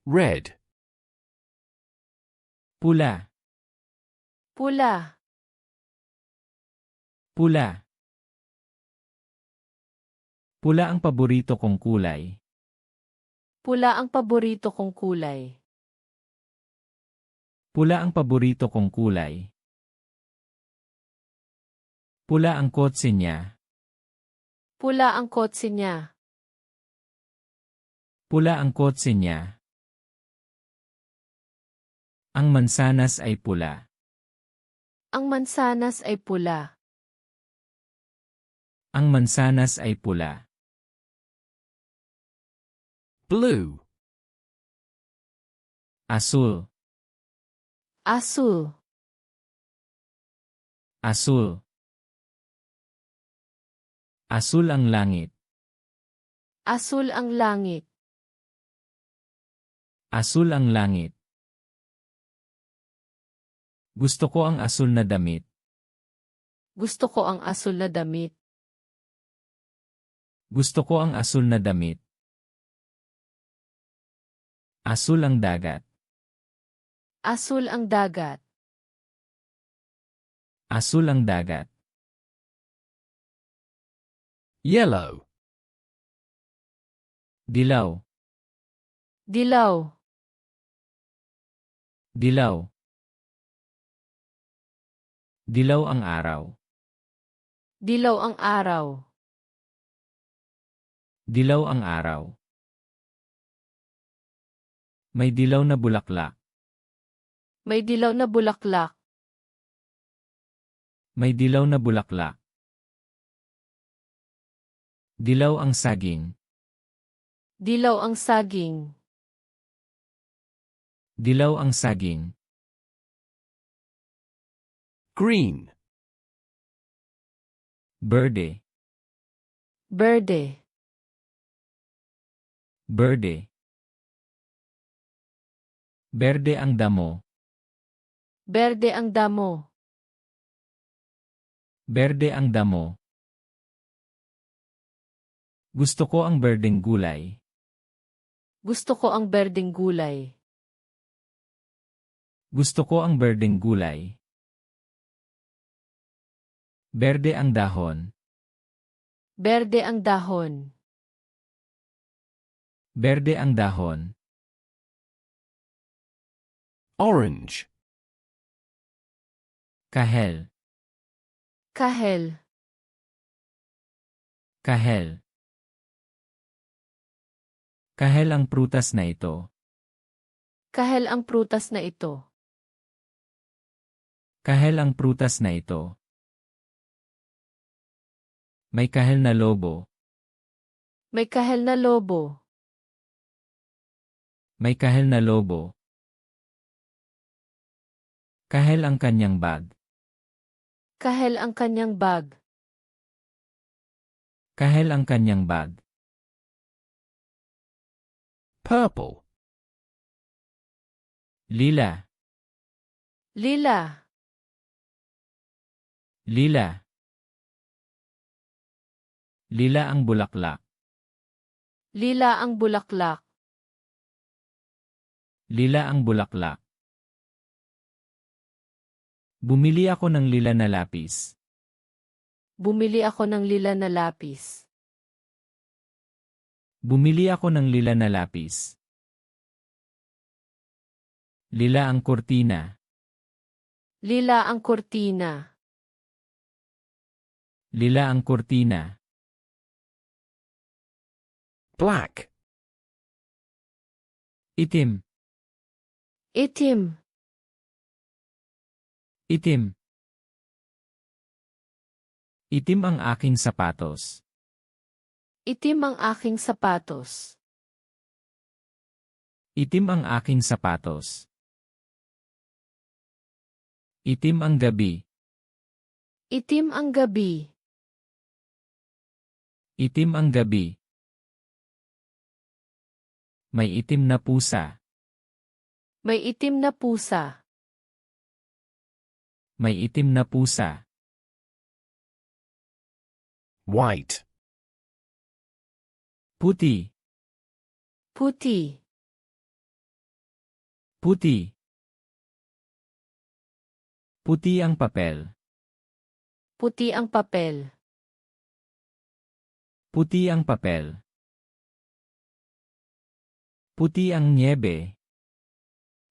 Red. Pula. Pula. Pula. Pula ang paborito kong kulay. Pula ang paborito kong kulay. Pula ang paborito kong kulay. Pula ang kotse niya. Pula ang kotse niya. Pula ang kotse niya. Ang mansanas ay pula. Ang mansanas ay pula. Ang mansanas ay pula. Blue. Asul. Asul. Asul. Asul ang langit. Asul ang langit. Asul ang langit. Gusto ko ang asul na damit. Gusto ko ang asul na damit. Gusto ko ang asul na damit. Asul ang dagat. Asul ang dagat. Asul ang dagat. Yellow. Dilaw. Dilaw. Dilaw. Dilaw ang araw. Dilaw ang araw. Dilaw ang araw. May dilaw na bulaklak. May dilaw na bulaklak. May dilaw na bulaklak. Dilaw ang saging. Dilaw ang saging. Dilaw ang saging. Green. Berde. Berde. Berde. Berde ang damo. Berde ang damo. Berde ang damo. Gusto ko ang berdeng gulay. Gusto ko ang berdeng gulay. Gusto ko ang berdeng gulay. Berde ang dahon. Berde ang dahon. Berde ang dahon. Orange. Kahel. Kahel. Kahel. Kahel ang prutas na ito. Kahel ang prutas na ito. Kahel ang prutas na ito. May kahel na lobo. May kahel na lobo. May kahel na lobo. Kahel ang kanyang bag. Kahel ang kanyang bag. Kahel ang kanyang bag. Purple. Lila. Lila. Lila. Lila ang bulaklak. Lila ang bulaklak. Lila ang bulaklak. Bumili ako ng lila na lapis. Bumili ako ng lila na lapis. Bumili ako ng lila na lapis. Lila ang kurtina. Lila ang kurtina. Lila ang kurtina. Black. Itim. Itim. Itim. Itim ang aking sapatos. Itim ang aking sapatos. Itim ang aking sapatos. Itim ang gabi. Itim ang gabi. Itim ang gabi. May itim na pusa. May itim na pusa. May itim na pusa. White. Puti. Puti. Puti. Puti ang papel. Puti ang papel. Puti ang papel. Puti ang niebe.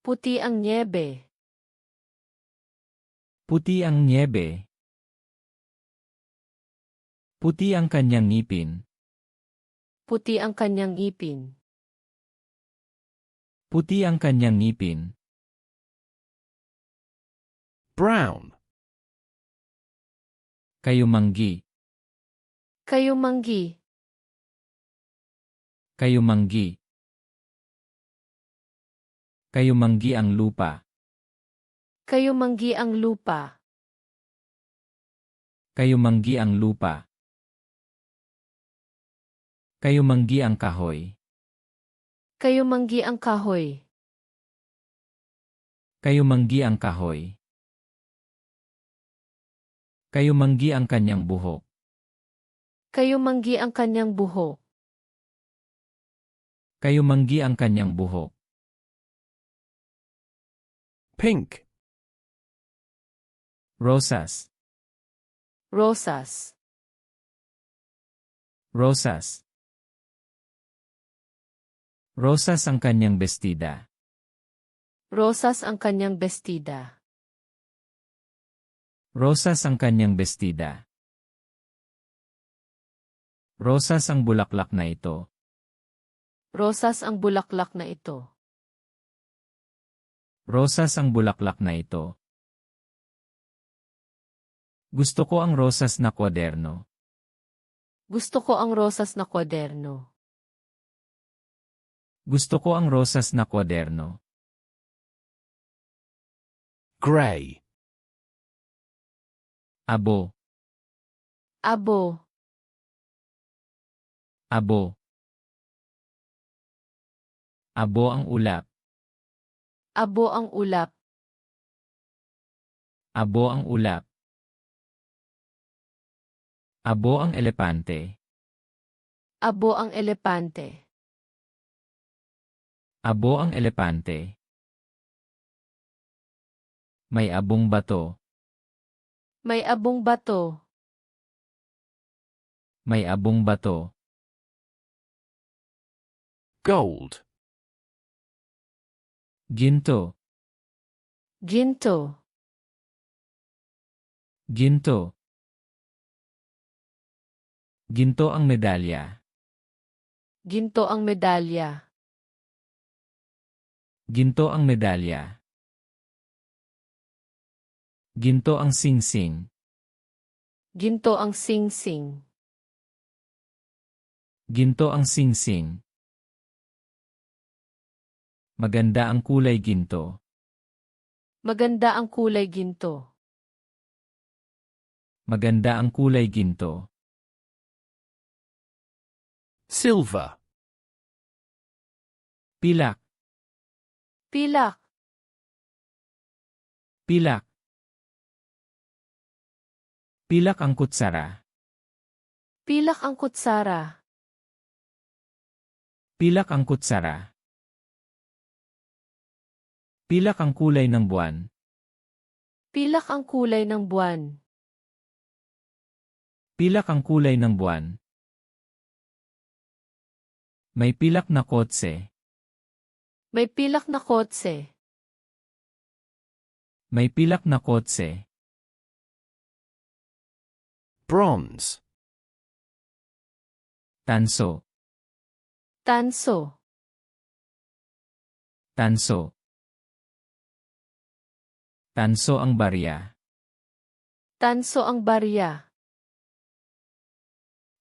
Puti ang niebe. Puti ang niebe. Puti ang kanyang ngipin. Puti ang kanyang ngipin. Puti ang kanyang ngipin. Brown. Kayumanggi. Kayumanggi. Kayumanggi. Kayumanggi ang lupa. Kayumanggi ang lupa. Kayumanggi ang lupa. Kayumanggi ang kahoy. Kayumanggi ang kahoy. Kayumanggi ang kahoy. Kayumanggi ang kanyang buhok. Kayumanggi ang kanyang buhok. Kayumanggi ang kanyang buhok. Pink. Rosas. Rosas. Rosas. Rosas ang kanyang bestida. Rosas ang kanyang bestida. Rosas ang kanyang bestida. Rosas ang bulaklak na ito. Rosas ang bulaklak na ito. Rosas ang bulaklak na ito. Gusto ko ang rosas na kwaderno. Gusto ko ang rosas na kwaderno. Gusto ko ang rosas na kwaderno. Gray. Abo. Abo. Abo. Abo ang ulap. Abo ang ulap. Abo ang ulap. Abo ang elepante. Abo ang elepante. Abo ang elepante. May abong bato. May abong bato. May abong bato. Gold. Ginto. Ginto. Ginto. Ginto ang medalya. Ginto ang medalya. Ginto ang medalya. Ginto ang singsing. Ginto ang singsing. Ginto ang singsing. Maganda ang kulay ginto. Maganda ang kulay ginto. Maganda ang kulay ginto. Silver. Pilak. Pilak. Pilak. Pilak ang kutsara. Pilak ang kutsara. Pilak ang kutsara. Pilak ang kulay ng buwan. Pilak ang kulay ng buwan. Pilak ang kulay ng buwan. May pilak na kotse. May pilak na kotse. May pilak na kotse. Bronze. Tanso. Tanso. Tanso. Tanso ang barya. Tanso ang barya.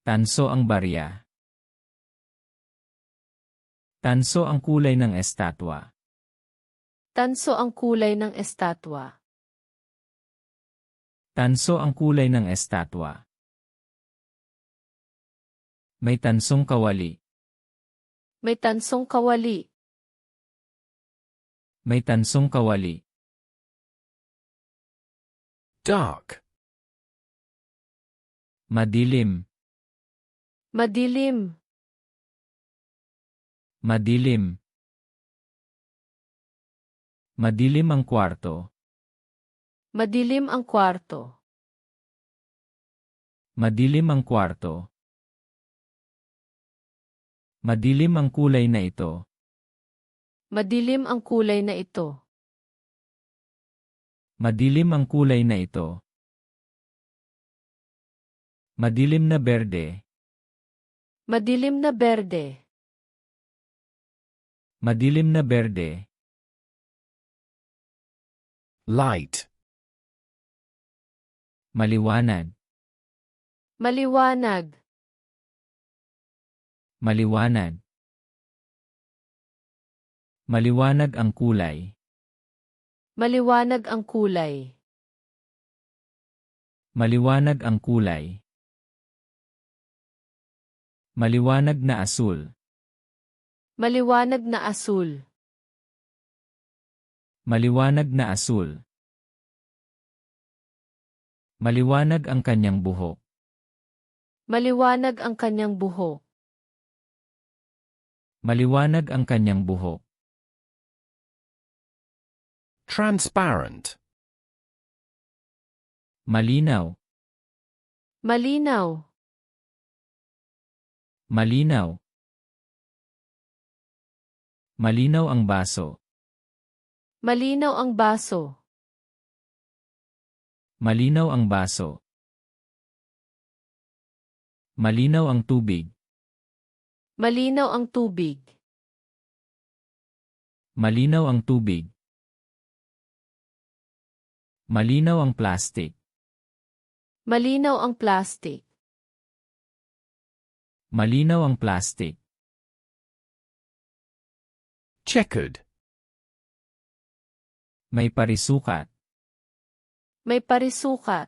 Tanso ang barya. Tanso ang kulay ng estatwa. Tanso ang kulay ng estatwa. Tanso ang kulay ng estatwa. May tansong kawali. May tansong kawali. May tansong kawali. Dark. Madilim. Madilim. Madilim. Madilim ang kwarto. Madilim ang kwarto. Madilim ang kwarto. Madilim ang kulay na ito. Madilim ang kulay na ito. Madilim ang kulay na ito. Madilim na berde. Madilim na berde. Madilim na berde. Light. Maliwanag. Maliwanag. Maliwanag. Maliwanag ang kulay. Maliwanag ang kulay. Maliwanag ang kulay. Maliwanag na asul. Maliwanag na asul. Maliwanag na asul. Maliwanag ang kanyang buhok. Maliwanag ang kanyang buhok. Maliwanag ang kanyang buhok. Transparent. Malinaw. Malinaw. Malinaw. Malinaw ang baso. Malinaw ang baso. Malinaw ang baso. Malinaw ang tubig. Malinaw ang tubig. Malinaw ang tubig. Malinaw ang plastic. Malinaw ang plastic. Malinaw ang plastic. Checkered. May parisukat. May parisukat.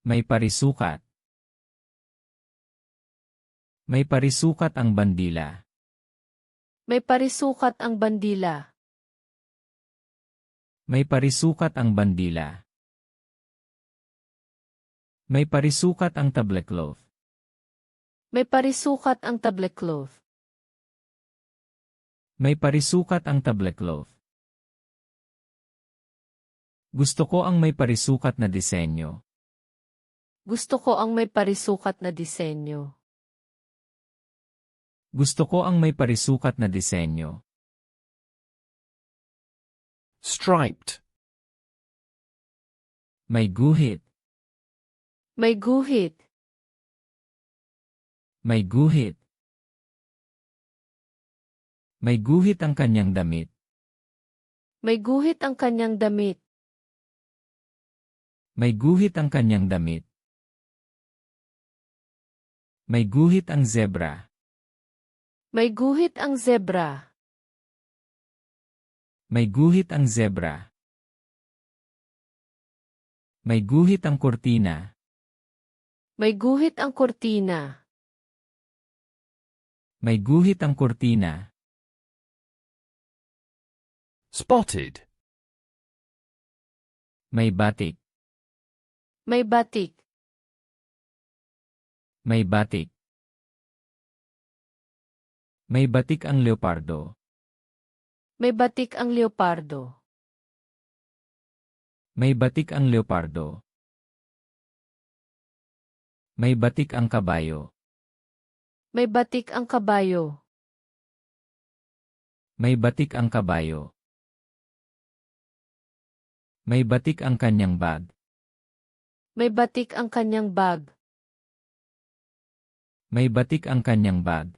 May parisukat. May parisukat ang bandila. May parisukat ang bandila. May parisukat ang bandila. May parisukat ang tablecloth. May parisukat ang tablecloth. May parisukat ang tablecloth. Gusto ko ang may parisukat na disenyo. Gusto ko ang may parisukat na disenyo. Gusto ko ang may parisukat na disenyo. Striped. May guhit. May guhit. May guhit. May guhit ang kanyang damit. May guhit ang kanyang damit. May guhit ang kanyang damit. May guhit ang zebra. May guhit ang zebra. May guhit ang zebra. May guhit ang kurtina. May guhit ang kurtina. May guhit ang kurtina. Spotted. May batik. May batik. May batik. May batik ang leopardo. May batik ang leopardo. May batik ang leopardo. May batik ang kabayo. May batik ang kabayo. May batik ang kabayo. May batik ang kanyang bag. May batik ang kanyang bag. May batik ang kanyang bag.